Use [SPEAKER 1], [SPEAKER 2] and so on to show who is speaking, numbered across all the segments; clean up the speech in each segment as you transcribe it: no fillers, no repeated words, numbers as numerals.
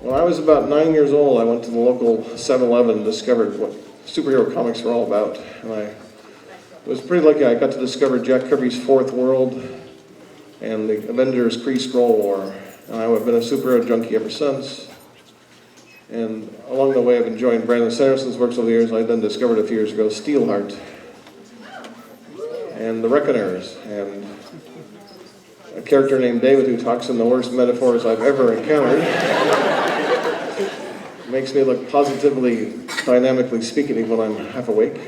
[SPEAKER 1] When I was about 9 years old, I went to the local 7-Eleven and discovered what superhero comics were all about. And I was pretty lucky. I got to discover Jack Kirby's Fourth World and the Avengers Kree-Skrull War. And I've been a superhero junkie ever since. And along the way, I've enjoyed Brandon Sanderson's works over the years. I then discovered a few years ago Steelheart and the Reckoners, and a character named David who talks in the worst metaphors I've ever encountered. Makes me look positively, dynamically speaking even when I'm half awake.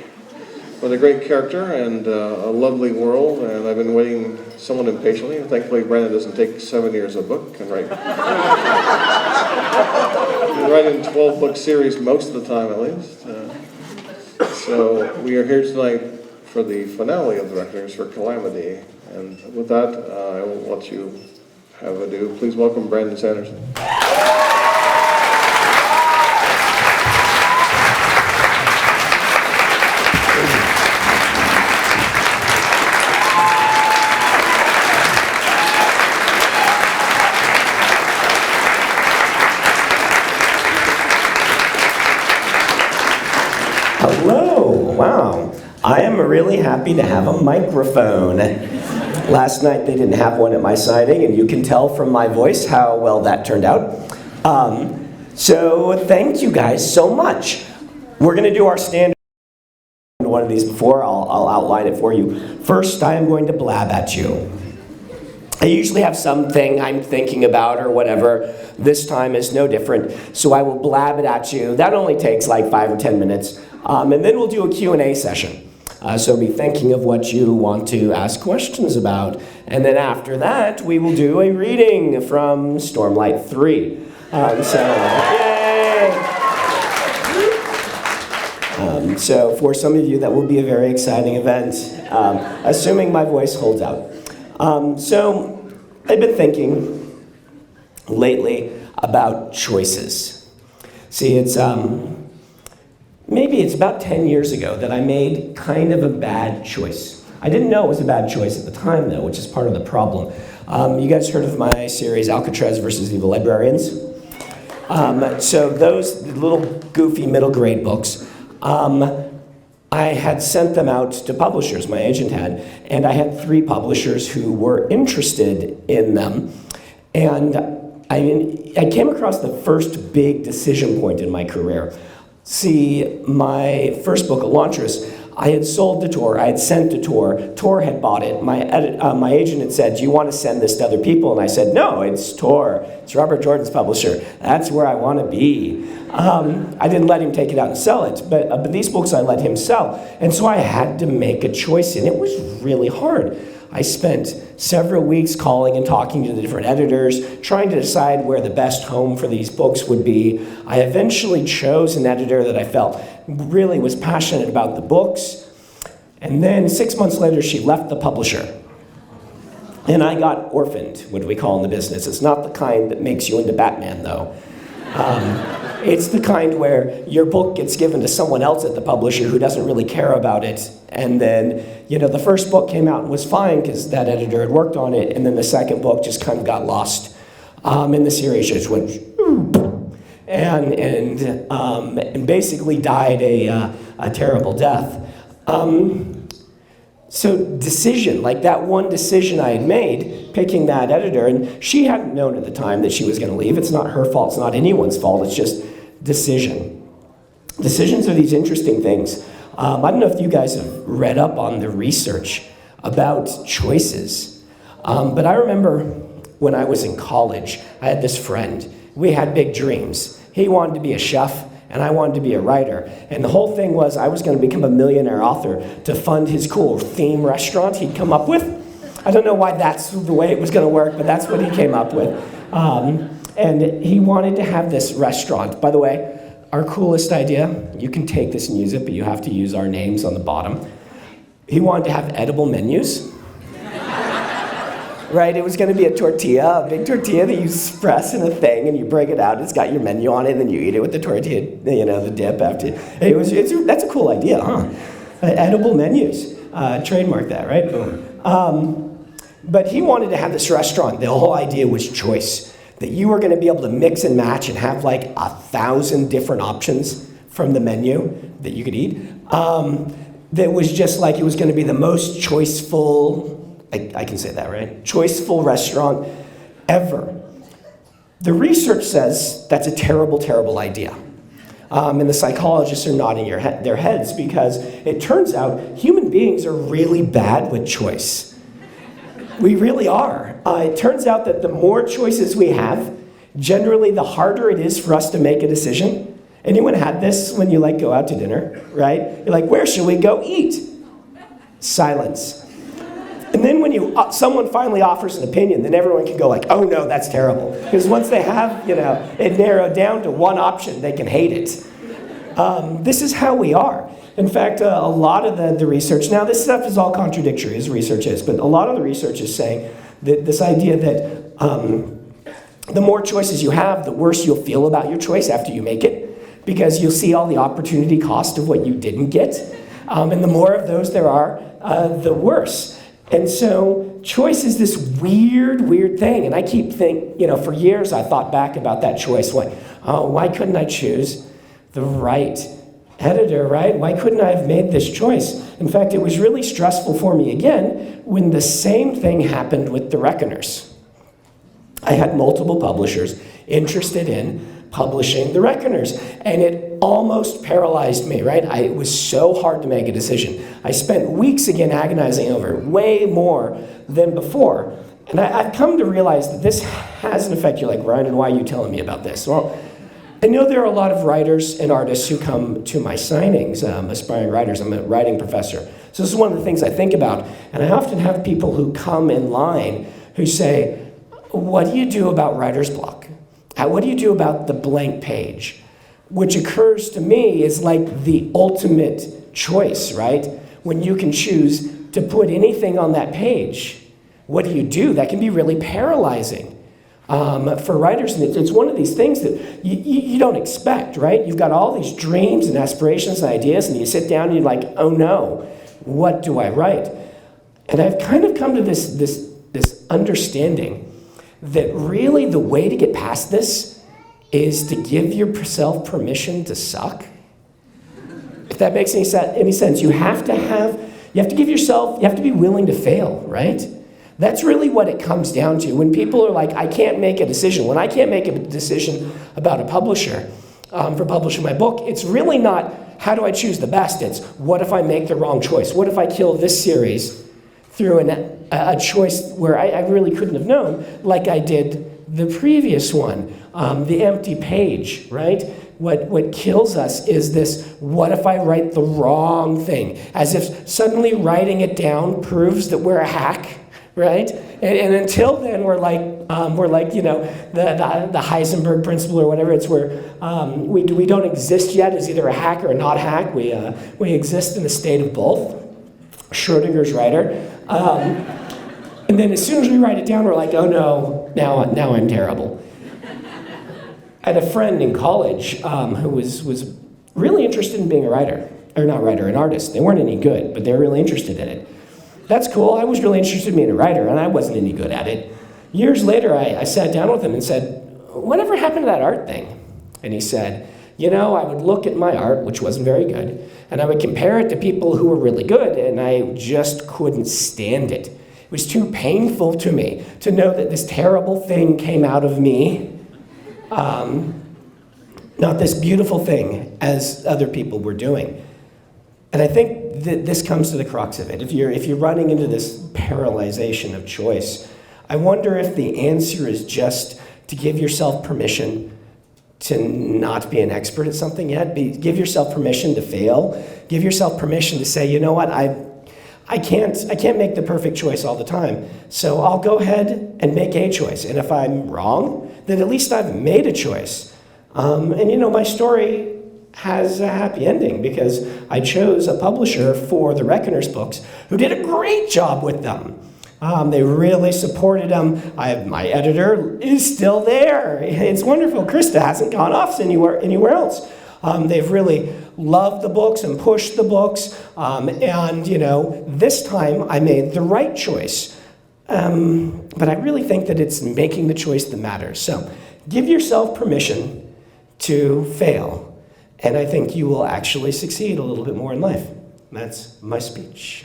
[SPEAKER 1] But a great character and a lovely world, and I've been waiting somewhat impatiently. And thankfully, Brandon doesn't take 7 years a book and write. You write in 12-book series most of the time, at least. So we are here tonight for the finale of the Reckoners for Calamity. And with that, I will let you have a do. Please welcome Brandon Sanderson.
[SPEAKER 2] Hello, wow. I am really happy to have a microphone. Last night they didn't have one at my signing, and you can tell from my voice how well that turned out. So thank you guys so much. We're going to do our standard one of these before. I'll outline it for you. First, I am going to blab at you. I usually have something I'm thinking about or whatever. This time is no different, so I will blab it at you. That only takes like 5 or 10 minutes, and then we'll do a Q&A session. So be thinking of what you want to ask questions about. And then after that, we will do a reading from Stormlight 3. So for some of you, that will be a very exciting event, assuming my voice holds out. So I've been thinking lately about choices. See, maybe it's about 10 years ago that I made kind of a bad choice. I didn't know it was a bad choice at the time, though, which is part of the problem. You guys heard of my series, Alcatraz versus Evil Librarians? So those little goofy middle grade books, I had sent them out to publishers, my agent had, and I had 3 publishers who were interested in them. And I came across the first big decision point in my career. See, my first book, Elantris, I had sold to Tor, I had sent to Tor, Tor had bought it, my agent had said, do you want to send this to other people? And I said, no, it's Tor, it's Robert Jordan's publisher, that's where I want to be. I didn't let him take it out and sell it, but these books I let him sell, and so I had to make a choice, and it was really hard. I spent several weeks calling and talking to the different editors, trying to decide where the best home for these books would be. I eventually chose an editor that I felt really was passionate about the books. And then 6 months later, she left the publisher. And I got orphaned, what we call in the business. It's not the kind that makes you into Batman, though. It's the kind where your book gets given to someone else at the publisher who doesn't really care about it. And then, the first book came out and was fine because that editor had worked on it. And then the second book just kind of got lost. And the series just went, and basically died a terrible death. So decision, like that one decision I had made, picking that editor, and she hadn't known at the time that she was going to leave. It's not her fault. It's not anyone's fault. It's just decision. Decisions are these interesting things. I don't know if you guys have read up on the research about choices, but I remember when I was in college, I had this friend. We had big dreams. He wanted to be a chef, and I wanted to be a writer. And the whole thing was I was going to become a millionaire author to fund his cool theme restaurant he'd come up with. I don't know why that's the way it was going to work, but that's what he came up with. And he wanted to have this restaurant. By the way, our coolest idea, you can take this and use it, but you have to use our names on the bottom. He wanted to have edible menus. Right, it was going to be a tortilla, a big tortilla that you press in a thing and you break it out. It's got your menu on it, and then you eat it with the tortilla, the dip after. That's a cool idea, huh? Edible menus, trademark that, right? Boom. But he wanted to have this restaurant. The whole idea was choice. that you were going to be able to mix and match and have like 1,000 different options from the menu that you could eat. That was just like it was going to be the most choiceful, I can say that, right? Choiceful restaurant ever. The research says that's a terrible, terrible idea. And the psychologists are nodding their heads because it turns out human beings are really bad with choice. We really are. It turns out that the more choices we have, generally the harder it is for us to make a decision. Anyone had this when you like go out to dinner, right? You're like, where should we go eat? Silence. And then when someone finally offers an opinion, then everyone can go like, oh no, that's terrible. Because once they have, it narrowed down to one option, they can hate it. This is how we are. In fact, a lot of the research, now this stuff is all contradictory, as research is, but a lot of the research is saying that this idea that the more choices you have, the worse you'll feel about your choice after you make it, because you'll see all the opportunity cost of what you didn't get. And the more of those there are, the worse. And so choice is this weird, weird thing. And I keep thinking, for years I thought back about that choice. Why couldn't I choose the right editor, right? Why couldn't I have made this choice? In fact, it was really stressful for me again when the same thing happened with The Reckoners. I had multiple publishers interested in publishing The Reckoners, and it almost paralyzed me, right? It was so hard to make a decision. I spent weeks again agonizing over it, way more than before. And I've come to realize that this has an effect. You're like, Brandon, why are you telling me about this? Well, I know there are a lot of writers and artists who come to my signings, aspiring writers. I'm a writing professor. So this is one of the things I think about. And I often have people who come in line who say, what do you do about writer's block? What do you do about the blank page? Which occurs to me is like the ultimate choice, right? When you can choose to put anything on that page, what do? That can be really paralyzing. For writers, and it's one of these things that you don't expect, right? You've got all these dreams and aspirations and ideas, and you sit down and you're like, oh no, what do I write? And I've kind of come to this understanding that really the way to get past this is to give yourself permission to suck. If that makes any sense, you have to be willing to fail, right? That's really what it comes down to. When people are like, I can't make a decision, when I can't make a decision about a publisher for publishing my book, it's really not, how do I choose the best? It's, what if I make the wrong choice? What if I kill this series through a choice where I really couldn't have known, like I did the previous one, the empty page, right? What kills us is this, what if I write the wrong thing? As if suddenly writing it down proves that we're a hack, right? And until then, we're like the Heisenberg principle or whatever. It's where we don't exist yet as either a hack or a not hack. We exist in a state of both. Schrodinger's writer. And then as soon as we write it down, we're like, oh no, now I'm terrible. I had a friend in college who was really interested in being a writer, or not writer, an artist. They weren't any good, but they were really interested in it. That's cool. I was really interested in being a writer, and I wasn't any good at it. Years later, I sat down with him and said, whatever happened to that art thing? And he said, I would look at my art, which wasn't very good, and I would compare it to people who were really good, and I just couldn't stand it. It was too painful to me to know that this terrible thing came out of me, not this beautiful thing as other people were doing. And I think that this comes to the crux of it. If you're running into this paralyzation of choice, I wonder if the answer is just to give yourself permission to not be an expert at something yet. Give yourself permission to fail. Give yourself permission to say, you know what, I can't make the perfect choice all the time. So I'll go ahead and make a choice. And if I'm wrong, then at least I've made a choice. And my story has a happy ending because I chose a publisher for the Reckoners books who did a great job with them. They really supported them. My editor is still there. It's wonderful. Krista hasn't gone off anywhere else. They've really loved the books and pushed the books. This time I made the right choice. But I really think that it's making the choice that matters. So give yourself permission to fail, and I think you will actually succeed a little bit more in life. That's my speech.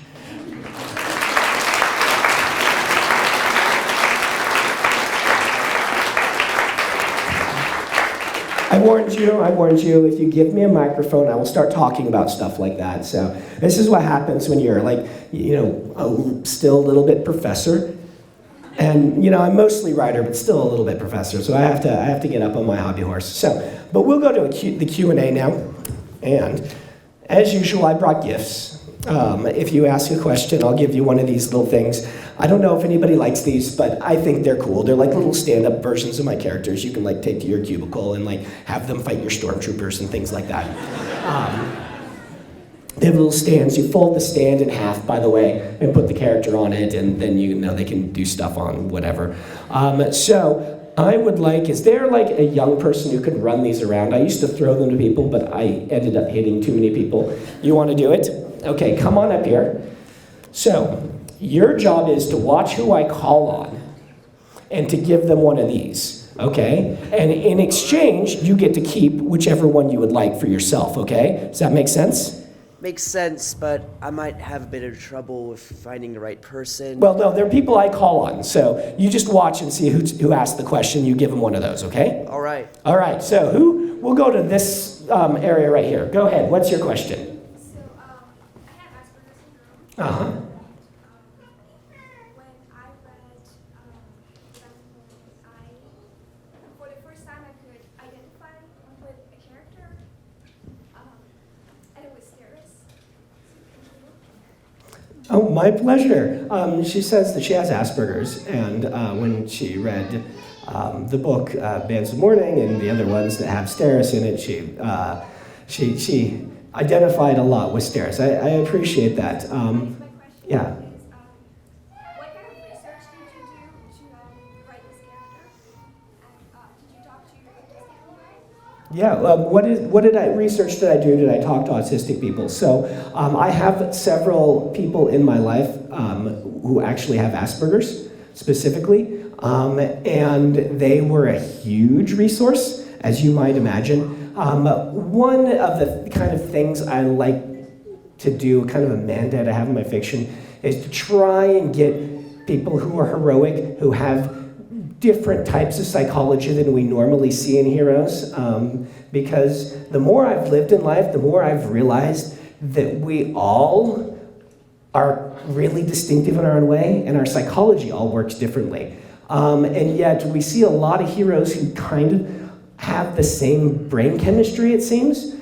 [SPEAKER 2] I warned you, if you give me a microphone, I will start talking about stuff like that. So this is what happens when you're like, still a little bit professor. And, I'm mostly writer, but still a little bit professor. So I have to get up on my hobby horse. So, but we'll go to the Q&A now. And as usual, I brought gifts. If you ask a question, I'll give you one of these little things. I don't know if anybody likes these, but I think they're cool. They're like little stand-up versions of my characters. You can take to your cubicle and have them fight your stormtroopers and things like that. They have little stands. You fold the stand in half, by the way, and put the character on it, and then they can do stuff on whatever. So I would is there a young person who could run these around? I used to throw them to people, but I ended up hitting too many people. You want to do it? Okay, come on up here. So your job is to watch who I call on and to give them one of these, okay? And in exchange, you get to keep whichever one you would like for yourself, okay? Does that make sense?
[SPEAKER 3] Makes sense, but I might have a bit of trouble with finding the right person.
[SPEAKER 2] Well, no, they're people I call on. So you just watch and see who asked the question. You give them one of those, okay?
[SPEAKER 3] All right.
[SPEAKER 2] All right, so we'll go to this area right here. Go ahead, what's your question?
[SPEAKER 4] So, I have Asperger's syndrome.
[SPEAKER 2] Uh-huh.
[SPEAKER 4] When I read for the first time I could identify with a character, and it was Steris.
[SPEAKER 2] Oh, my pleasure. She says that she has Asperger's, and when she read the book Bands of Mourning and the other ones that have Steris in it, she identified a lot with Steris. I appreciate that.
[SPEAKER 4] My question
[SPEAKER 2] Yeah.
[SPEAKER 4] is, what kind of research did you do to write this character? And did you talk to your autistic people?
[SPEAKER 2] Yeah, research did I do? Did I talk to autistic people? So I have several people in my life who actually have Asperger's specifically, and they were a huge resource, as you might imagine. One of the kind of things I like to do, kind of a mandate I have in my fiction, is to try and get people who are heroic, who have different types of psychology than we normally see in heroes, because the more I've lived in life, the more I've realized that we all are really distinctive in our own way, and our psychology all works differently. And yet we see a lot of heroes who kind of have the same brain chemistry, it seems,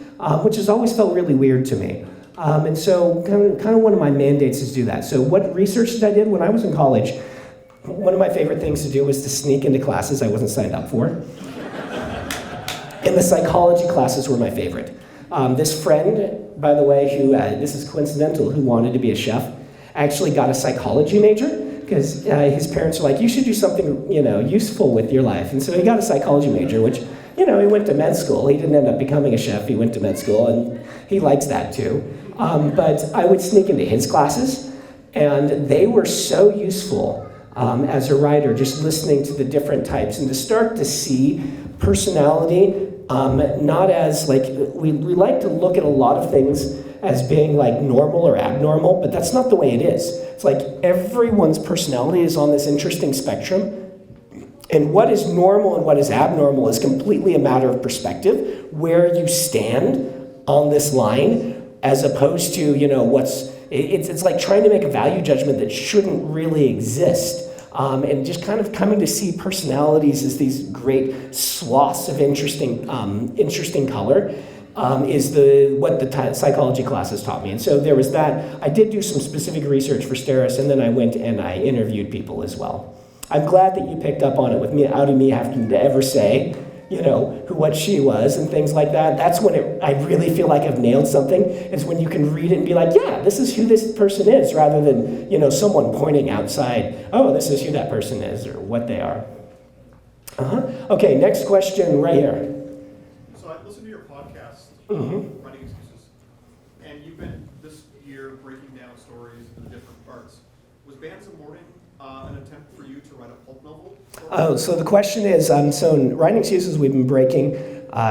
[SPEAKER 2] which has always felt really weird to me. And so kind of one of my mandates is to do that. So what research did I do when I was in college? One of my favorite things to do was to sneak into classes I wasn't signed up for. And the psychology classes were my favorite. This friend, by the way, who, this is coincidental, who wanted to be a chef, actually got a psychology major because his parents were like, you should do something, useful with your life. And so he got a psychology major, which, he went to med school. He didn't end up becoming a chef. He went to med school, and he likes that too. But I would sneak into his classes, and they were so useful as a writer, just listening to the different types and to start to see personality not as we like to look at a lot of things as being normal or abnormal, but that's not the way it is. It's everyone's personality is on this interesting spectrum, and what is normal and what is abnormal is completely a matter of perspective, where you stand on this line, as opposed to it's like trying to make a value judgment that shouldn't really exist. And just kind of coming to see personalities as these great swaths of interesting color is what the psychology classes taught me. And so there was that. I did do some specific research for Steris, and then I went and I interviewed people as well. I'm glad that you picked up on it without me having to ever say, what she was and things like that. That's when I really feel like I've nailed something, is when you can read it and be like, yeah, this is who this person is, rather than, someone pointing outside, oh, this is who that person is or what they are. Okay, next question right here.
[SPEAKER 5] So I listened to your podcast, Writing Excuses, and you've been this year breaking down stories into different parts. Was Bands of Mourning an attempt for you to write a pulp novel?
[SPEAKER 2] Oh, so the question is, so in Writing Excuses, we've been breaking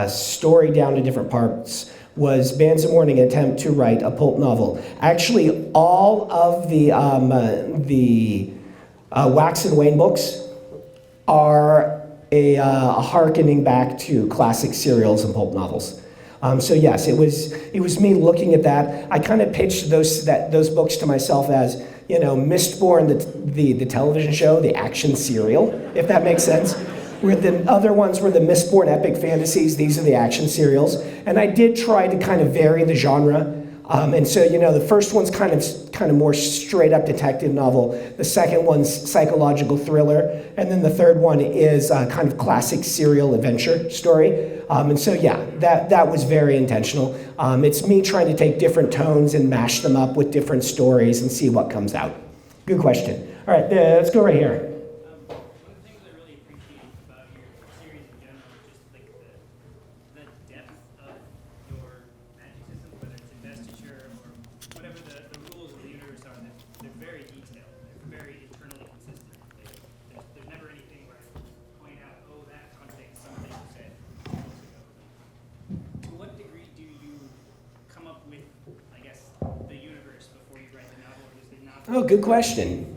[SPEAKER 2] story down to different parts. Was Bands of Mourning an attempt to write a pulp novel? Actually, all of the Wax and Wayne books are a hearkening back to classic serials and pulp novels. So yes, it was me looking at that. I kind of pitched those books to myself as, you know, Mistborn, the television show, the action serial, if that makes sense. Where the other ones were the Mistborn epic fantasies. These are the action serials, and I did try to kind of vary the genre. And so, you know, the first one's kind of more straight up detective novel. The second one's psychological thriller, and then the third one is kind of classic serial adventure story. And so, yeah, that was very intentional. It's me trying to take different tones and mash them up with different stories and see what comes out. Good question. All right, let's go right here.
[SPEAKER 6] One of the things I really appreciate about your series in general is just like the depth of your magic system, whether it's investiture or whatever the rules of the universe are. They're very detailed. They're very internally consistent. There's never anything where I point out, oh, that contradicts something you said months ago. To what degree do you come up with, I guess, the universe before you write the novel, or does the novel?
[SPEAKER 2] Oh, good question.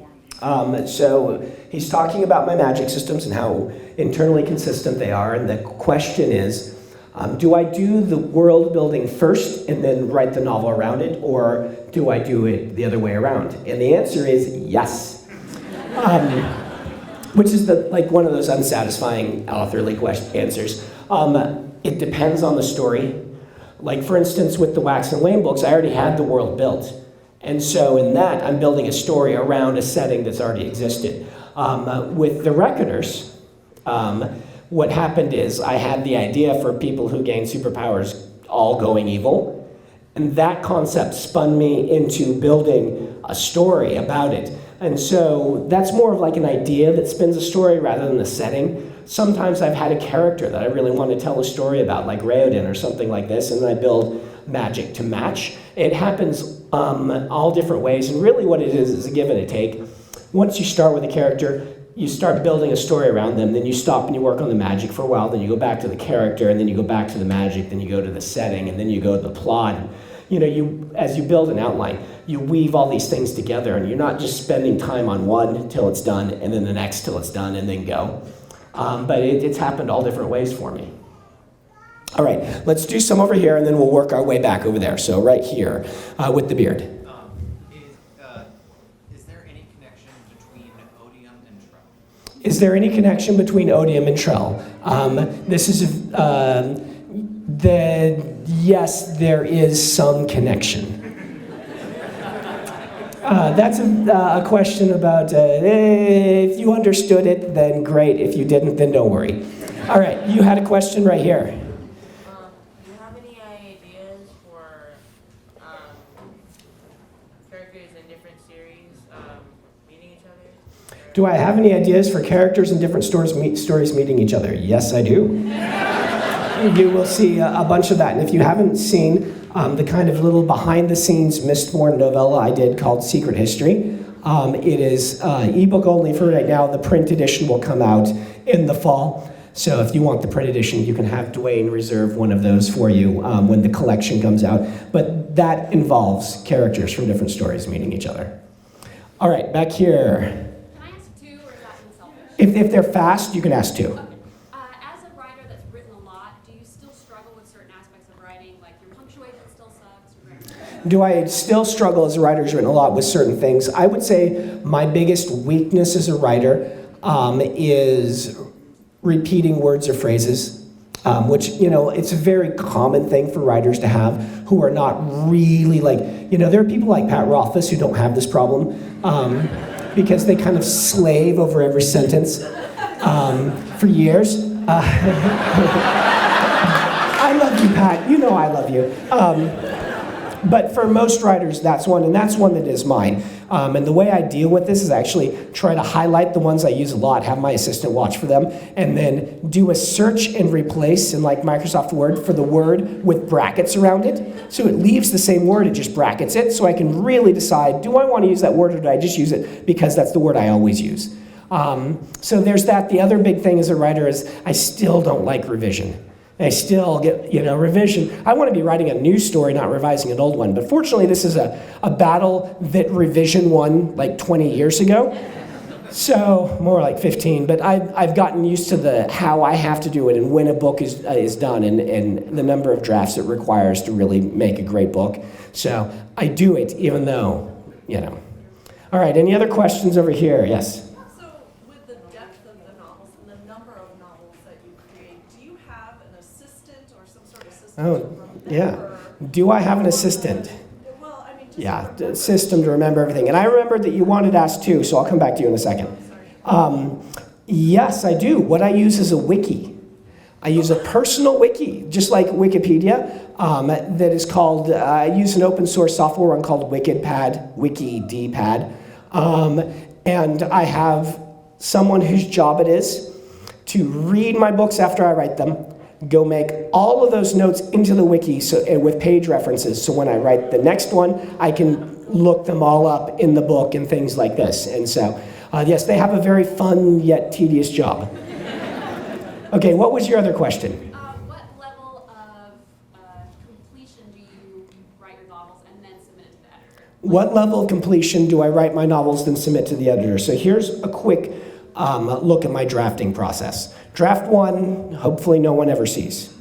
[SPEAKER 2] So he's talking about my magic systems and how internally consistent they are, and the question is, do I do the world building first and then write the novel around it, or do I do it the other way around? And the answer is yes. Which is one of those unsatisfying authorly answers. It depends on the story. Like, for instance, with the Wax and Wayne books, I already had the world built. And so in that, I'm building a story around a setting that's already existed. With the Reckoners, what happened is I had the idea for people who gain superpowers all going evil. And that concept spun me into building a story about it. And so that's more of like an idea that spins a story rather than a setting. Sometimes I've had a character that I really want to tell a story about, like Raoden or something like this, and then I build magic to match. It happens all different ways, and really what it is a give and a take. Once you start with a character, you start building a story around them, then you stop and you work on the magic for a while, then you go back to the character, and then you go back to the magic, then you go to the setting, and then you go to the plot. You know, as you build an outline, you weave all these things together, and you're not just spending time on one till it's done, and then the next till it's done, and then go. But it's happened all different ways for me. All right, let's do some over here, and then we'll work our way back over there. So right here with the beard.
[SPEAKER 7] Is there any connection between Odium and Trell?
[SPEAKER 2] Is there any connection between Odium and Trell? Yes, there is some connection. That's a question about if you understood it, then great. If you didn't, then don't worry. All right, you had a question right here.
[SPEAKER 8] Do you have any ideas for characters in different series meeting each other?
[SPEAKER 2] Do I have any ideas for characters in different stories meeting each other? Yes, I do. You will see a bunch of that. And if you haven't seen the kind of little behind-the-scenes Mistborn novella I did called Secret History, it is ebook only for right now. The print edition will come out in the fall. So if you want the print edition, you can have Dwayne reserve one of those for you when the collection comes out. But that involves characters from different stories meeting each other. All right, back here.
[SPEAKER 4] Can I ask two, or is that being selfish?
[SPEAKER 2] If they're fast, you can ask two.
[SPEAKER 4] Okay. As a writer that's written a lot, do you still struggle with certain aspects of writing, like your punctuation still sucks? Or
[SPEAKER 2] Do I still struggle as a writer who's written a lot with certain things? I would say my biggest weakness as a writer is repeating words or phrases, which, you know, it's a very common thing for writers to have who are not really there are people like Pat Rothfuss who don't have this problem because they kind of slave over every sentence for years. I love you, Pat. You know I love you. But for most writers, that's one, and that's one that is mine. And the way I deal with this is actually try to highlight the ones I use a lot, have my assistant watch for them, and then do a search and replace in like Microsoft Word for the word with brackets around it. So it leaves the same word, it just brackets it, so I can really decide, do I want to use that word or do I just use it because that's the word I always use? So there's that. The other big thing as a writer is I still don't like revision. I still get, revision. I want to be writing a new story, not revising an old one. But fortunately, this is a battle that revision won like 20 years ago. So, more like 15. But I've gotten used to how I have to do it and when a book is done and the number of drafts it requires to really make a great book. So, I do it even though, All right, any other questions over here? Yes? Oh, yeah. Do I have an assistant? Yeah, a system to remember everything. And I remembered that you wanted to ask too, so I'll come back to you in a second. Yes, I do. What I use is a wiki. I use a personal wiki, just like Wikipedia, that is called, I use an open source software one called WikidPad. And I have someone whose job it is to read my books after I write them, go make all of those notes into the wiki with page references, so when I write the next one, I can look them all up in the book and things like this. And so, yes, they have a very fun yet tedious job. Okay, what was your other question?
[SPEAKER 4] What level of completion do you write your novels and then submit it to the editor?
[SPEAKER 2] What level of completion do I write my novels then submit to the editor? So here's a quick look at my drafting process. Draft 1, hopefully no one ever sees,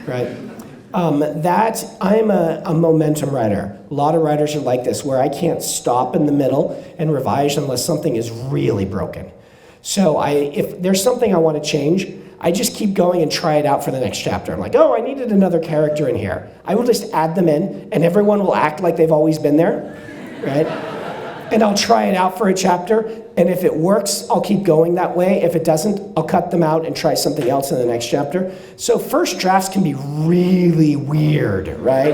[SPEAKER 2] right? That, I'm a momentum writer. A lot of writers are like this, where I can't stop in the middle and revise unless something is really broken. So if there's something I want to change, I just keep going and try it out for the next chapter. I'm like, oh, I needed another character in here. I will just add them in, and everyone will act like they've always been there, right? And I'll try it out for a chapter, and if it works, I'll keep going that way. If it doesn't, I'll cut them out and try something else in the next chapter. So first drafts can be really weird, right?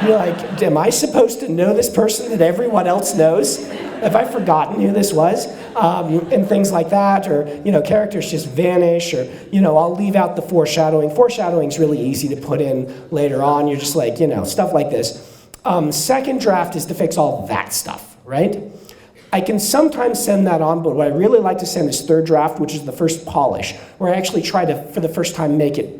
[SPEAKER 2] You're like, am I supposed to know this person that everyone else knows? Have I forgotten who this was? And things like that, or, characters just vanish, or, I'll leave out the foreshadowing. Foreshadowing's really easy to put in later on. You're just like, stuff like this. Second draft is to fix all that stuff, right? I can sometimes send that on, but what I really like to send is third draft, which is the first polish, where I actually try to, for the first time, make it,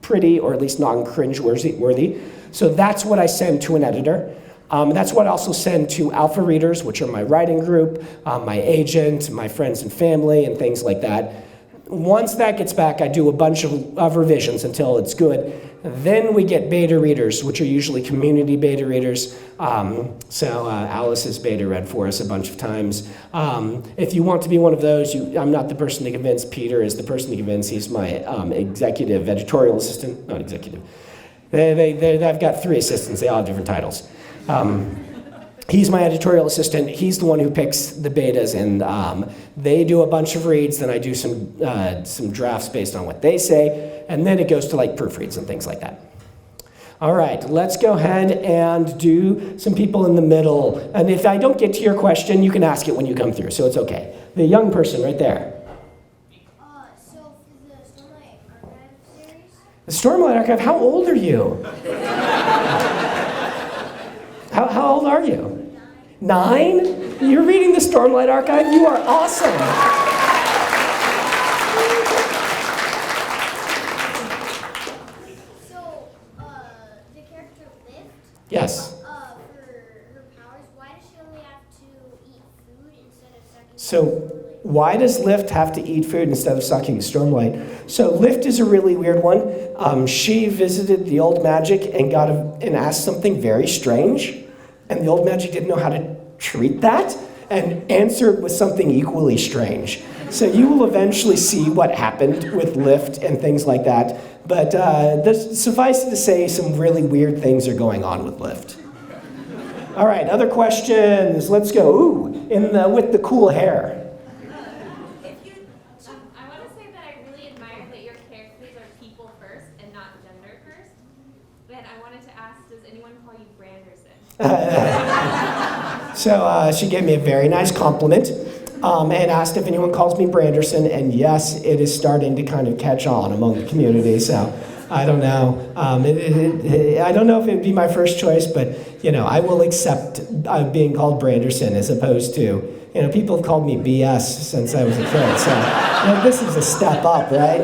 [SPEAKER 2] pretty, or at least non-cringe-worthy. So that's what I send to an editor. That's what I also send to alpha readers, which are my writing group, my agent, my friends and family, and things like that. Once that gets back, I do a bunch of revisions until it's good. Then we get beta readers, which are usually community beta readers. So Alice has beta read for us a bunch of times. If you want to be one of those, I'm not the person to convince. Peter is the person to convince. He's my executive editorial assistant, not executive. I've got 3 assistants. They all have different titles. He's my editorial assistant. He's the one who picks the betas, and they do a bunch of reads. Then I do some drafts based on what they say, and then it goes to like proofreads and things like that. All right, let's go ahead and do some people in the middle. And if I don't get to your question, you can ask it when you come through, so it's okay. The young person right there.
[SPEAKER 4] So for the Stormlight Archive series?
[SPEAKER 2] The Stormlight Archive, how old are you? How old are you? 9? You're reading the Stormlight Archive? You are awesome.
[SPEAKER 4] So, the character Lift,
[SPEAKER 2] Yes.
[SPEAKER 4] for her powers, why does she only have to eat food instead of sucking?
[SPEAKER 2] So why does Lift have to eat food instead of sucking Stormlight? So Lift is a really weird one. She visited the old magic and and asked something very strange. And the old magic didn't know how to treat that and answered with something equally strange. So you will eventually see what happened with Lift and things like that. But suffice it to say, some really weird things are going on with Lift. All right, other questions? Let's go. Ooh, with the cool hair.
[SPEAKER 4] I want to say that I really admire that your characters are people first and not gender first. And I wanted to ask, does Does anyone call you Branderson?
[SPEAKER 2] So she gave me a very nice compliment and asked if anyone calls me Branderson, and yes, it is starting to kind of catch on among the community, so I don't know. I don't know if it would be my first choice, but, you know, I will accept being called Branderson as opposed to, you know, people have called me BS since I was a kid, so you know, this is a step up, right?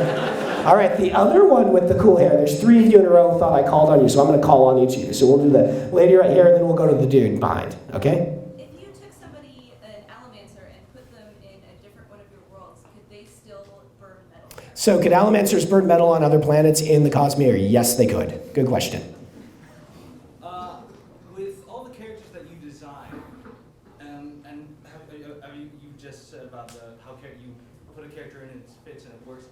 [SPEAKER 2] All right, the other one with the cool hair, there's 3 of you in a row who thought I called on you, so I'm going to call on each of you. So we'll do the lady right here, and then we'll go to the dude behind, okay?
[SPEAKER 4] If you took somebody, an Allomancer, and put them in a different one of your worlds, could they still burn metal?
[SPEAKER 2] So could Allomancers burn metal on other planets in the Cosmere? Yes, they could. Good question.
[SPEAKER 9] With all the characters that you design, and you just said about how you put a character in and it fits and it works,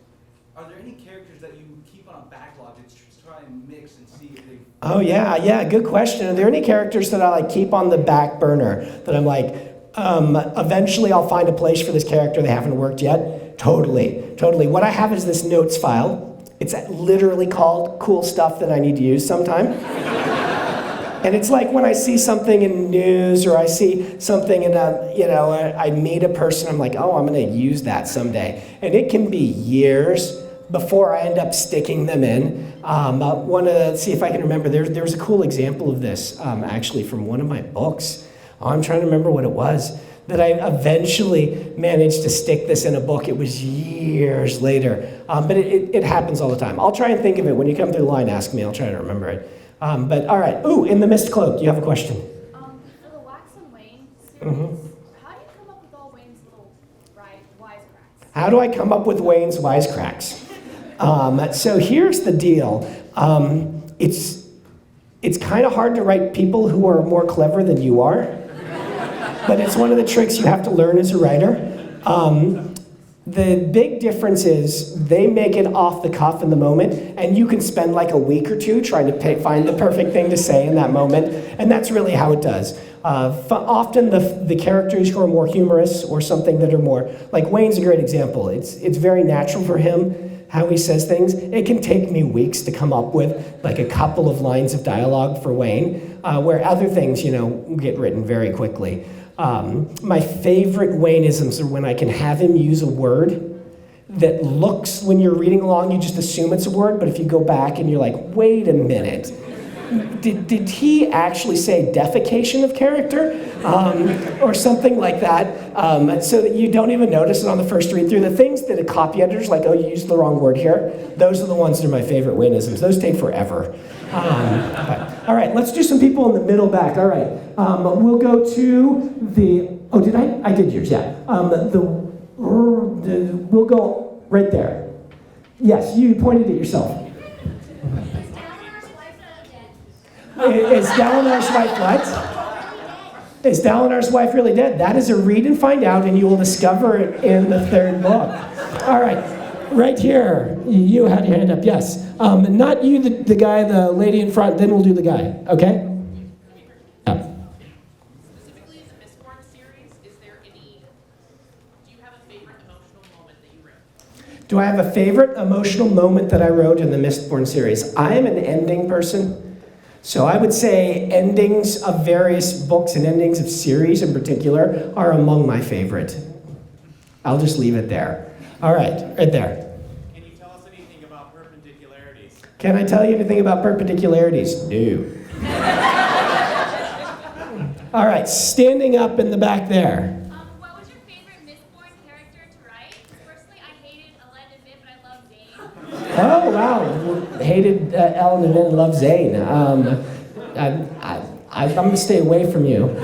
[SPEAKER 9] are there any characters that you keep on a backlog to try and mix and see if they...
[SPEAKER 2] Oh, yeah, good question. Are there any characters that I like keep on the back burner that I'm like, eventually I'll find a place for this character, they haven't worked yet? Totally. What I have is this notes file. It's literally called cool stuff that I need to use sometime. And it's like when I see something in news or I see something in I meet a person, I'm like, oh, I'm going to use that someday. And it can be years before I end up sticking them in. I want to see if I can remember. There was a cool example of this, actually, from one of my books. I'm trying to remember what it was, that I eventually managed to stick this in a book. It was years later, but it happens all the time. I'll try and think of it. When you come through the line, ask me. I'll try to remember it. But all right. Ooh, in the Mist Cloak, do you have a question?
[SPEAKER 4] For the Wax and Wayne series, how do you come up with all Wayne's little wisecracks?
[SPEAKER 2] How do I come up with Wayne's wisecracks? So here's the deal. It's kind of hard to write people who are more clever than you are, but it's one of the tricks you have to learn as a writer. The big difference is they make it off the cuff in the moment, and you can spend like a week or two trying to find the perfect thing to say in that moment, and that's really how it does. Often the characters who are more humorous or something that are more, like Wayne's a great example. It's very natural for him how he says things. It can take me weeks to come up with like a couple of lines of dialogue for Wayne, where other things, get written very quickly. My favorite Wayneisms are when I can have him use a word that looks, when you're reading along, you just assume it's a word, but if you go back and you're like, wait a minute, did he actually say defecation of character? Or something like that, so that you don't even notice it on the first read through. The things that a copy editor's like, oh, you used the wrong word here, those are the ones that are my favorite Wayneisms. Those take forever. All right, let's do some people in the middle back. All right, we'll go to the, oh, did I? I did yours, yeah. We'll go right there. Yes, you pointed at yourself. Is Dalinar's wife what? Is Dalinar's wife really dead? That is a read and find out, and you will discover it in the 3rd book. All right, right here. You had your hand up, yes. Not you, the guy, the lady in front, then we'll do the guy, okay? Yeah.
[SPEAKER 10] Specifically in the Mistborn series, do you have a favorite emotional moment that you wrote?
[SPEAKER 2] Do I have a favorite emotional moment that I wrote in the Mistborn series? I am an ending person. So I would say endings of various books and endings of series in particular are among my favorite. I'll just leave it there. All right, right there.
[SPEAKER 6] Can you tell us anything about perpendicularities?
[SPEAKER 2] Can I tell you anything about perpendicularities? No. All right, standing up in the back there.
[SPEAKER 4] What was your favorite Mistborn character to write? Personally, I hated Ellen and Vin, but I love Zane.
[SPEAKER 2] Oh, wow. Hated Ellen and then loved Zane. I'm going to stay away from you.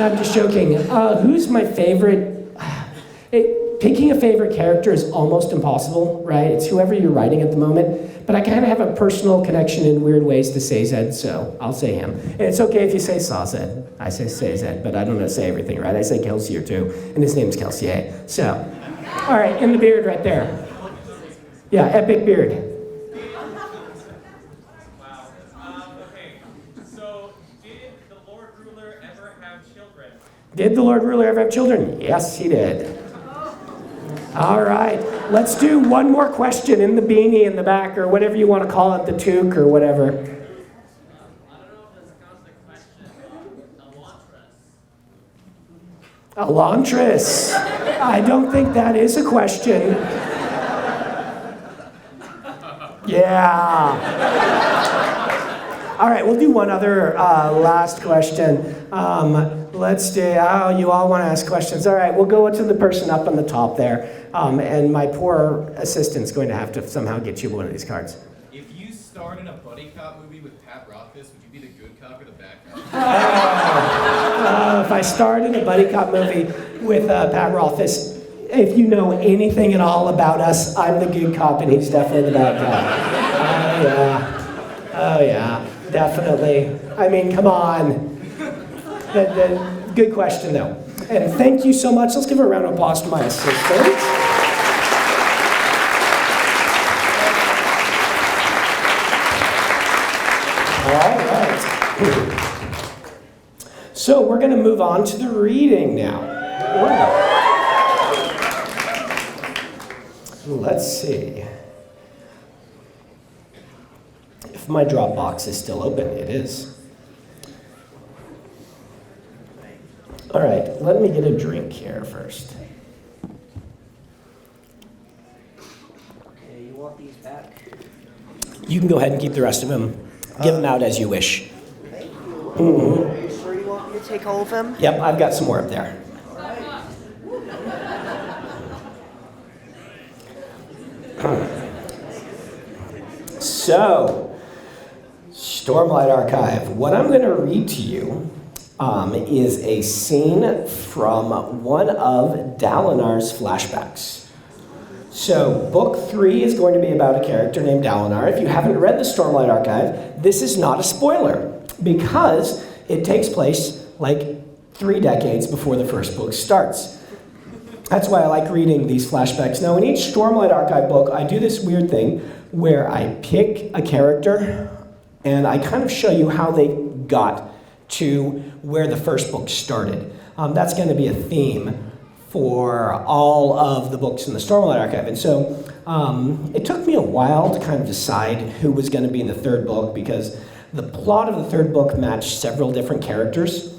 [SPEAKER 2] I'm just joking. Who's my favorite? Picking a favorite character is almost impossible, right? It's whoever you're writing at the moment. But I kind of have a personal connection in weird ways to Sazed, so I'll say him. And it's okay if you say Sazed. I say Sazed, but I don't know to say everything, right? I say Kelsier too, and his name's Kelsier. So, all right, in the beard right there. Yeah, epic beard.
[SPEAKER 6] Wow. Okay. So, did the Lord Ruler ever have children?
[SPEAKER 2] Did the Lord Ruler ever have children? Yes, he did. All right. Let's do one more question in the beanie in the back, or whatever you want to call it, the toque or whatever.
[SPEAKER 6] I don't know if this counts a question.
[SPEAKER 2] Elantris. I don't think that is a question. Yeah. All right, we'll do one other last question. Let's do, oh, you all want to ask questions. All right, we'll go to the person up on the top there. And my poor assistant's going to have to somehow get you one of these cards.
[SPEAKER 7] If you starred in a buddy cop movie with Pat Rothfuss, would you be the good cop or the bad cop?
[SPEAKER 2] If I starred in a buddy cop movie with Pat Rothfuss, if you know anything at all about us, I'm the good cop and he's definitely the bad cop. Oh yeah, definitely. I mean, come on. Good question though. And thank you so much. Let's give a round of applause to my assistants. All right. So we're going to move on to the reading now. Let's see. If my Dropbox is still open, it is. All right, let me get a drink here first.
[SPEAKER 3] Okay, you want these back?
[SPEAKER 2] You can go ahead and keep the rest of them. Give them out as you wish.
[SPEAKER 3] Thank you. Are you sure you want me to take all of them?
[SPEAKER 2] Yep, I've got some more up there. So, Stormlight Archive. What I'm going to read to you is a scene from one of Dalinar's flashbacks. So, book 3 is going to be about a character named Dalinar. If you haven't read the Stormlight Archive, this is not a spoiler because it takes place like 3 decades before the first book starts. That's why I like reading these flashbacks. Now, in each Stormlight Archive book, I do this weird thing where I pick a character and I kind of show you how they got to where the first book started. That's going to be a theme for all of the books in the Stormlight Archive. And so it took me a while to kind of decide who was going to be in the third book because the plot of the third book matched several different characters.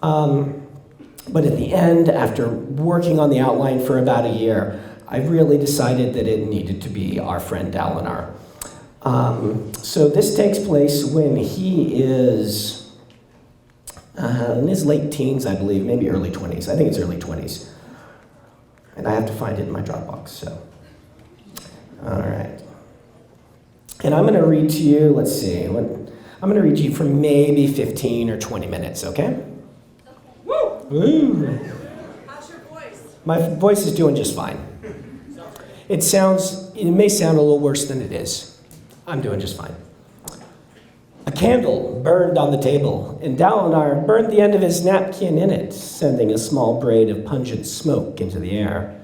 [SPEAKER 2] But at the end, after working on the outline for about a year, I really decided that it needed to be our friend Dalinar. So this takes place when he is in his late teens, I believe, maybe early 20s. I think it's early 20s. And I have to find it in my Dropbox, so. All right. And I'm going to read to you, let's see, I'm going to read to you for maybe 15 or 20 minutes, okay? Woo! Woo!
[SPEAKER 10] How's your voice?
[SPEAKER 2] My voice is doing just fine. It may sound a little worse than it is. I'm doing just fine. A candle burned on the table, and Dalinar burned the end of his napkin in it, sending a small braid of pungent smoke into the air.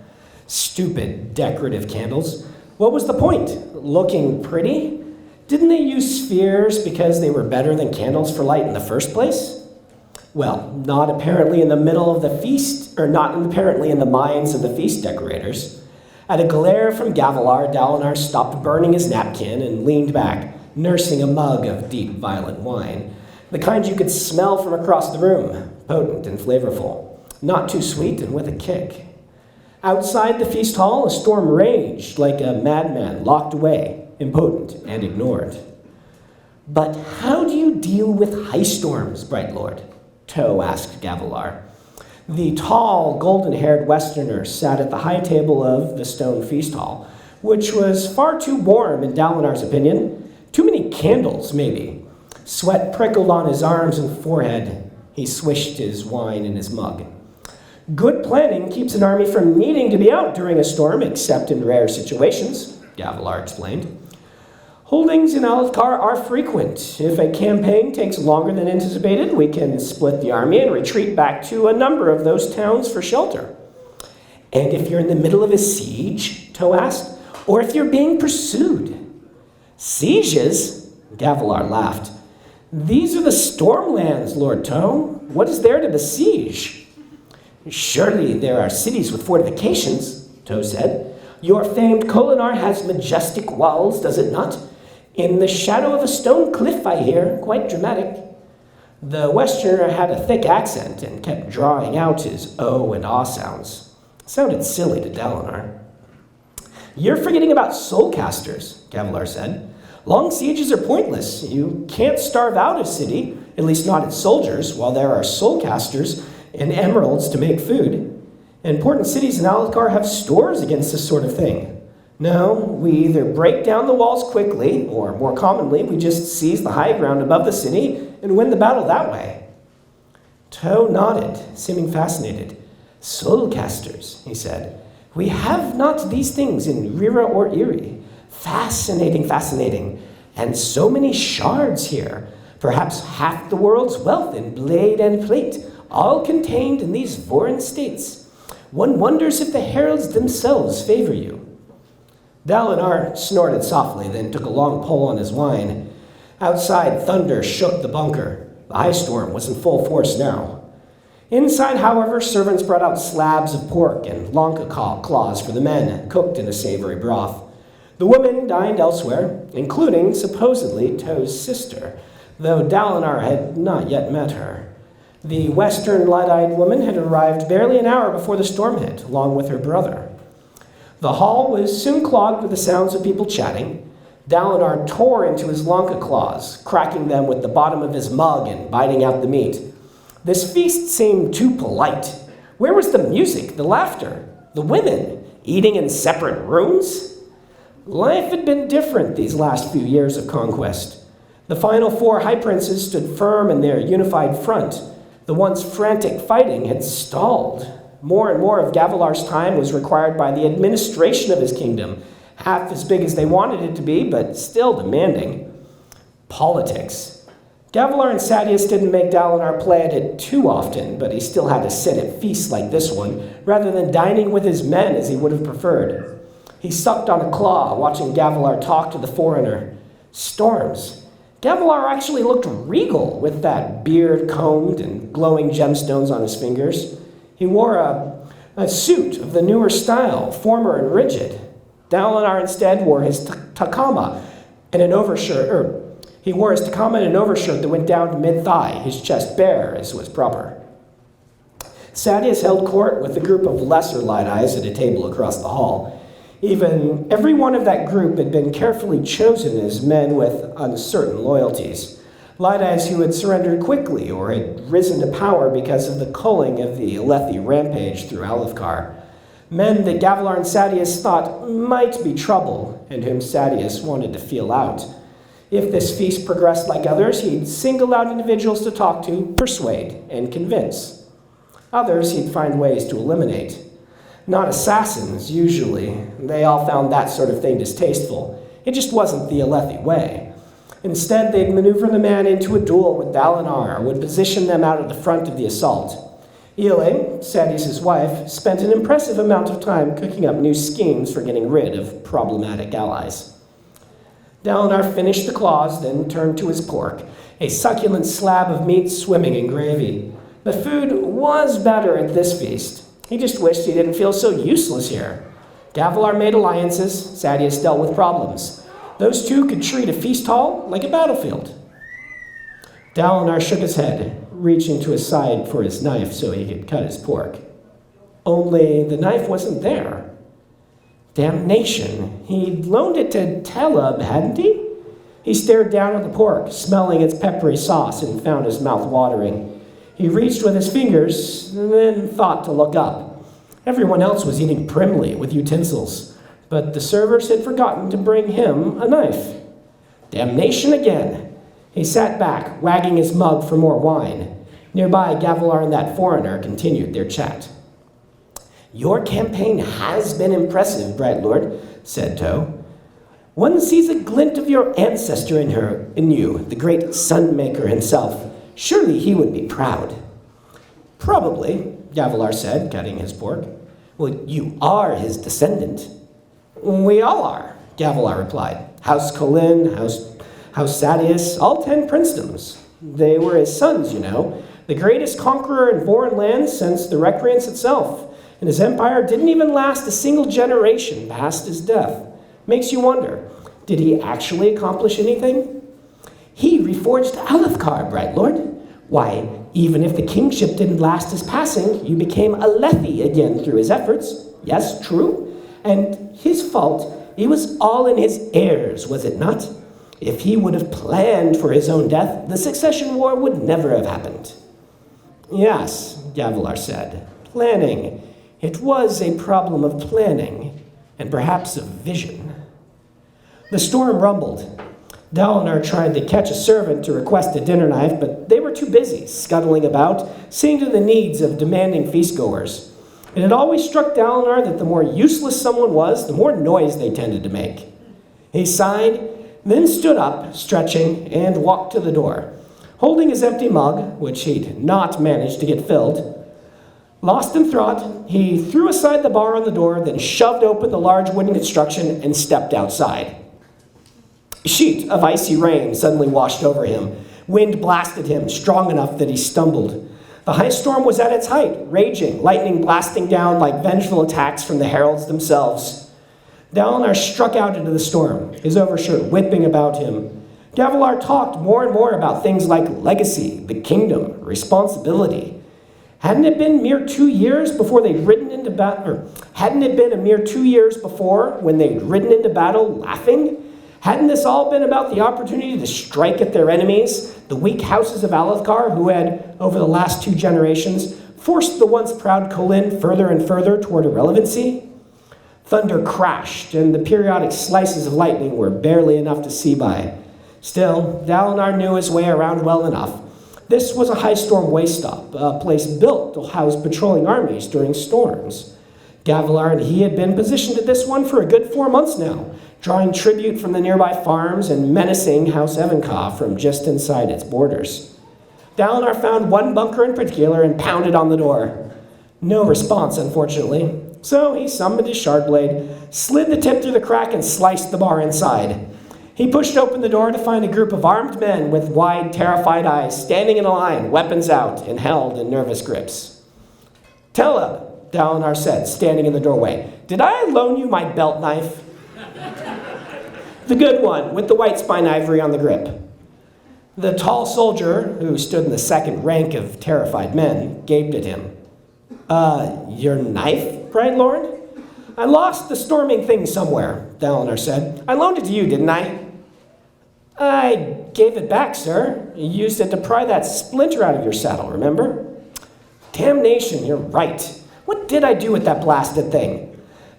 [SPEAKER 2] Stupid, decorative candles. What was the point? Looking pretty? Didn't they use spheres because they were better than candles for light in the first place? Well, not apparently in the middle of the feast, or not apparently in the minds of the feast decorators. At a glare from Gavilar, Dalinar stopped burning his napkin and leaned back, nursing a mug of deep violet wine, the kind you could smell from across the room, potent and flavorful, not too sweet and with a kick. Outside the feast hall, a storm raged like a madman locked away, impotent and ignored. But how do you deal with high storms, Bright Lord? Toe asked Gavilar. The tall, golden-haired Westerner sat at the high table of the stone feast hall, which was far too warm in Dalinar's opinion. Too many candles, maybe. Sweat prickled on his arms and forehead. He swished his wine in his mug. Good planning keeps an army from needing to be out during a storm, except in rare situations, Gavilar explained. Holdings in Alethkar are frequent. If a campaign takes longer than anticipated, we can split the army and retreat back to a number of those towns for shelter. And if you're in the middle of a siege, Toe asked, or if you're being pursued? Sieges? Gavilar laughed. These are the Stormlands, Lord Toe. What is there to besiege? Surely there are cities with fortifications, Toe said. Your famed Kholinar has majestic walls, does it not? In the shadow of a stone cliff, I hear, quite dramatic. The Westerner had a thick accent and kept drawing out his O and ah sounds. Sounded silly to Dalinar. You're forgetting about soulcasters, Gavilar said. Long sieges are pointless. You can't starve out a city, at least not its soldiers, while there are soulcasters and emeralds to make food. Important cities in Alethkar have stores against this sort of thing. No, we either break down the walls quickly, or more commonly, we just seize the high ground above the city and win the battle that way. Toe nodded, seeming fascinated. Soulcasters, he said. We have not these things in Rira or Iri. Fascinating, fascinating. And so many shards here. Perhaps half the world's wealth in blade and plate, all contained in these Vorin states. One wonders if the heralds themselves favor you. Dalinar snorted softly, then took a long pull on his wine. Outside, thunder shook the bunker. The ice storm was in full force now. Inside, however, servants brought out slabs of pork and lonka claws for the men, cooked in a savory broth. The women dined elsewhere, including, supposedly, Toe's sister, though Dalinar had not yet met her. The western light-eyed woman had arrived barely an hour before the storm hit, along with her brother. The hall was soon clogged with the sounds of people chatting. Dalinar tore into his lonka claws, cracking them with the bottom of his mug and biting out the meat. This feast seemed too polite. Where was the music, the laughter, the women, eating in separate rooms? Life had been different these last few years of conquest. The final 4 high princes stood firm in their unified front. The once frantic fighting had stalled. More and more of Gavilar's time was required by the administration of his kingdom, half as big as they wanted it to be, but still demanding. Politics. Gavilar and Sadeas didn't make Dalinar play at it too often, but he still had to sit at feasts like this one, rather than dining with his men as he would have preferred. He sucked on a claw, watching Gavilar talk to the foreigner. Storms. Gavilar actually looked regal with that beard combed and glowing gemstones on his fingers. He wore a suit of the newer style, former and rigid. Dalinar instead wore his takama and an overshirt, he wore his takama and an overshirt that went down to mid-thigh, his chest bare, as was proper. Sadeas held court with a group of lesser light-eyes at a table across the hall. Even every one of that group had been carefully chosen as men with uncertain loyalties. Light-eyes who had surrendered quickly or had risen to power because of the culling of the Alethi rampage through Alethkar. Men that Gavilar and Sadeas thought might be trouble, and whom Sadeas wanted to feel out. If this feast progressed like others, he'd single out individuals to talk to, persuade, and convince. Others he'd find ways to eliminate. Not assassins, usually. They all found that sort of thing distasteful. It just wasn't the Alethi way. Instead, they'd maneuver the man into a duel with Dalinar, or would position them out at the front of the assault. Iole, Sadeas' wife, spent an impressive amount of time cooking up new schemes for getting rid of problematic allies. Dalinar finished the claws, then turned to his pork, a succulent slab of meat swimming in gravy. The food was better at this feast. He just wished he didn't feel so useless here. Gavilar made alliances, Sadeas dealt with problems. Those two could treat a feast hall like a battlefield. Dalinar shook his head, reaching to his side for his knife so he could cut his pork. Only the knife wasn't there. Damnation. He'd loaned it to Teleb, hadn't he? He stared down at the pork, smelling its peppery sauce, and found his mouth watering. He reached with his fingers, then thought to look up. Everyone else was eating primly with utensils, but the servers had forgotten to bring him a knife. Damnation again. He sat back, wagging his mug for more wine. Nearby, Gavilar and that foreigner continued their chat. Your campaign has been impressive, Bright Lord, said Toe. One sees a glint of your ancestor in you, the great Sunmaker himself. Surely he would be proud. Probably, Gavilar said, cutting his pork. Well, you are his descendant. We all are, Gavilar replied. House Colin, House Sadeas, all 10 princedoms. They were his sons, you know, the greatest conqueror in foreign lands since the Recreance itself. and his empire didn't even last a single generation past his death. Makes you wonder, did he actually accomplish anything? He reforged Alethkar, Bright Lord. Why, even if the kingship didn't last his passing, you became a Lethi again through his efforts. Yes, true. And his fault, it was all in his heirs, was it not? If he would have planned for his own death, the succession war would never have happened. Yes, Gavilar said. Planning. It was a problem of planning, and perhaps of vision. The storm rumbled. Dalinar tried to catch a servant to request a dinner knife, but they were too busy, scuttling about, seeing to the needs of demanding feastgoers. It had always struck Dalinar that the more useless someone was, the more noise they tended to make. He sighed, then stood up, stretching, and walked to the door. Holding his empty mug, which he'd not managed to get filled, lost in thought, he threw aside the bar on the door, then shoved open the large wooden construction and stepped outside. A sheet of icy rain suddenly washed over him. Wind blasted him, strong enough that he stumbled. The high storm was at its height, raging, lightning blasting down like vengeful attacks from the heralds themselves. Dalinar struck out into the storm, his overshirt whipping about him. Gavilar talked more and more about things like legacy, the kingdom, responsibility. Hadn't it been mere 2 years before they'd ridden into battle, or hadn't it been a mere 2 years before when they'd ridden into battle laughing? Hadn't this all been about the opportunity to strike at their enemies, the weak houses of Alethkar, who had, over the last 2 generations, forced the once proud Kholin further and further toward irrelevancy? Thunder crashed, and the periodic slices of lightning were barely enough to see by. Still, Dalinar knew his way around well enough. This was a high-storm way stop, a place built to house patrolling armies during storms. Gavilar and he had been positioned at this one for a good 4 months now, drawing tribute from the nearby farms and menacing House Evankaw from just inside its borders. Dalinar found one bunker in particular and pounded on the door. No response, unfortunately, so he summoned his shard blade, slid the tip through the crack, and sliced the bar inside. He pushed open the door to find a group of armed men with wide, terrified eyes standing in a line, weapons out and held in nervous grips. "Teleb," Dalinar said, standing in the doorway, "did I loan you my belt knife?" "The good one, with the white spine ivory on the grip." The tall soldier, who stood in the second rank of terrified men, gaped at him. Your knife, Bright Lord?" "I lost the storming thing somewhere," Dalinar said. "I loaned it to you, didn't I?" "I gave it back, sir. You used it to pry that splinter out of your saddle, remember?" "Damnation, you're right. What did I do with that blasted thing?"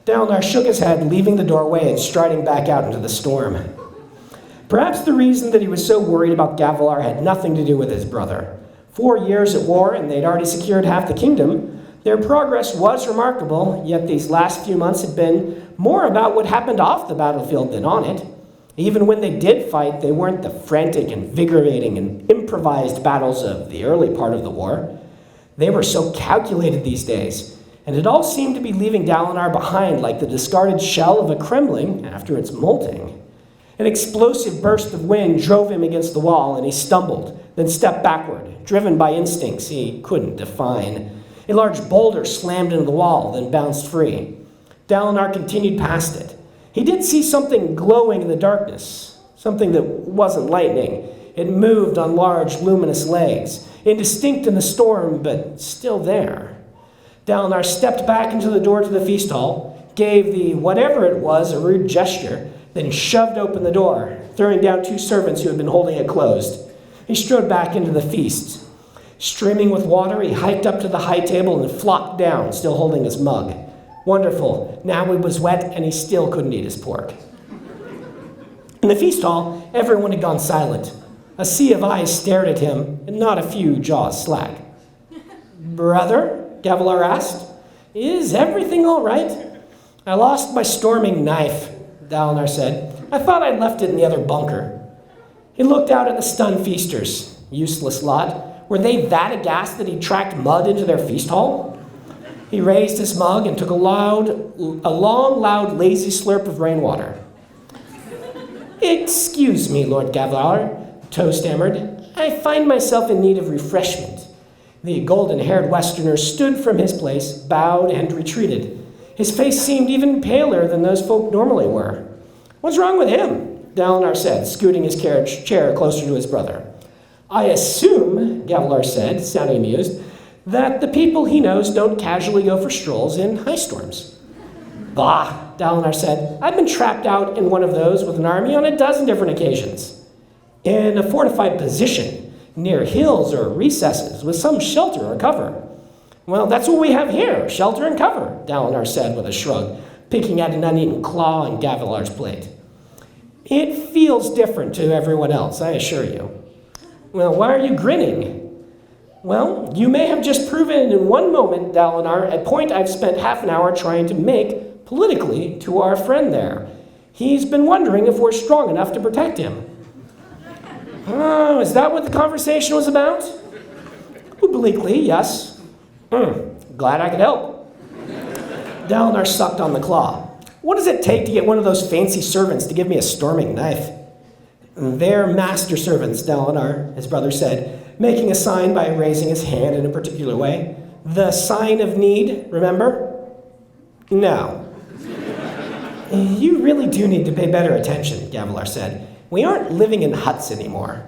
[SPEAKER 2] Dalinar shook his head, leaving the doorway and striding back out into the storm. Perhaps the reason that he was so worried about Gavilar had nothing to do with his brother. 4 years at war, and they'd already secured half the kingdom. Their progress was remarkable, yet these last few months had been more about what happened off the battlefield than on it. Even when they did fight, they weren't the frantic, invigorating, and improvised battles of the early part of the war. They were so calculated these days, and it all seemed to be leaving Dalinar behind like the discarded shell of a Kremling after its molting. An explosive burst of wind drove him against the wall, and he stumbled, then stepped backward, driven by instincts he couldn't define. A large boulder slammed into the wall, then bounced free. Dalinar continued past it. He did see something glowing in the darkness, something that wasn't lightning. It moved on large, luminous legs, indistinct in the storm, but still there. Dalinar stepped back into the door to the feast hall, gave the whatever it was a rude gesture, then shoved open the door, throwing down 2 servants who had been holding it closed. He strode back into the feast. Streaming with water, he hiked up to the high table and flopped down, still holding his mug. Wonderful. Now it was wet, and he still couldn't eat his pork. In the feast hall, everyone had gone silent. A sea of eyes stared at him, and not a few jaws slack. "Brother?" Gavilar asked. "Is everything all right?" "I lost my storming knife," Dalinar said. "I thought I'd left it in the other bunker." He looked out at the stunned feasters. Useless lot. Were they that aghast that he tracked mud into their feast hall? He raised his mug and took a long, loud, lazy slurp of rainwater. "Excuse me, Lord Gavilar," Toe stammered. "I find myself in need of refreshment." The golden-haired Westerner stood from his place, bowed, and retreated. His face seemed even paler than those folk normally were. "What's wrong with him?" Dalinar said, scooting his carriage chair closer to his brother. "I assume," Gavilar said, sounding amused, "that the people he knows don't casually go for strolls in high storms." "Bah," Dalinar said. "I've been trapped out in one of those with an army on a dozen different occasions. In a fortified position, near hills or recesses, with some shelter or cover." "Well, that's what we have here, shelter and cover," Dalinar said with a shrug, picking at an uneaten claw on Gavilar's plate. "It feels different to everyone else, I assure you." "Well, why are you grinning?" "Well, you may have just proven in one moment, Dalinar, a point I've spent half an hour trying to make politically to our friend there. He's been wondering if we're strong enough to protect him." "Oh, is that what the conversation was about?" "Obliquely, yes." Glad I could help." Dalinar sucked on the claw. "What does it take to get one of those fancy servants to give me a storming knife?" "They're master servants, Dalinar," his brother said, making a sign by raising his hand in a particular way. "The sign of need, remember?" "No." "You really do need to pay better attention," Gavilar said. "We aren't living in huts anymore."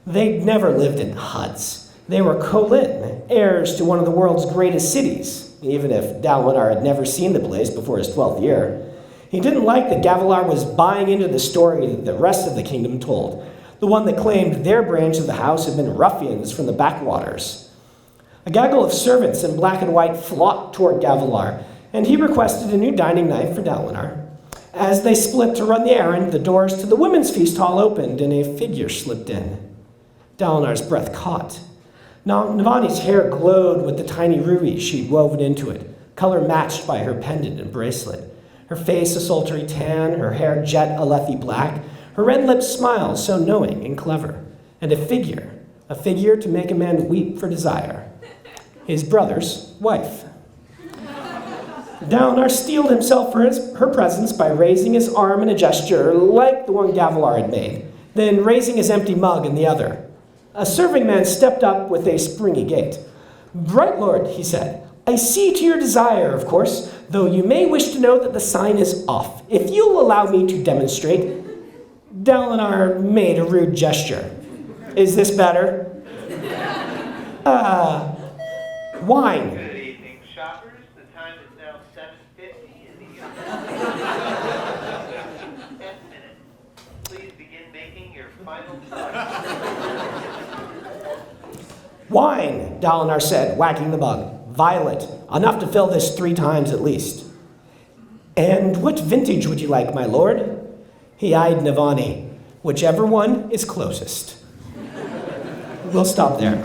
[SPEAKER 2] They'd never lived in huts. They were Kholin, heirs to one of the world's greatest cities, even if Dalinar had never seen the place before his 12th year. He didn't like that Gavilar was buying into the story that the rest of the kingdom told, the one that claimed their branch of the house had been ruffians from the backwaters. A gaggle of servants in black and white flocked toward Gavilar, and he requested a new dining knife for Dalinar. As they split to run the errand, the doors to the women's feast hall opened and a figure slipped in. Dalinar's breath caught. Navani's hair glowed with the tiny rubies she'd woven into it, color matched by her pendant and bracelet. Her face a sultry tan, her hair jet Alethi black, her red lips smile so knowing and clever, and a figure to make a man weep for desire. His brother's wife. Dalinar steeled himself for her presence by raising his arm in a gesture like the one Gavilar had made, then raising his empty mug in the other. A serving man stepped up with a springy gait. "Bright Lord," he said, "I see to your desire, of course, though you may wish to know that the sign is off. If you'll allow me to demonstrate." Dalinar made a rude gesture. "Is this better?" Wine.
[SPEAKER 11] Good evening, shoppers. The time is now 7:50 in the evening. 10 minutes. Please begin making your final selection.
[SPEAKER 2] "Wine," Dalinar said, wagging the mug. "Violet. Enough to fill this 3 times at least." "And what vintage would you like, my lord?" He eyed Navani. "Whichever one is closest." We'll stop there.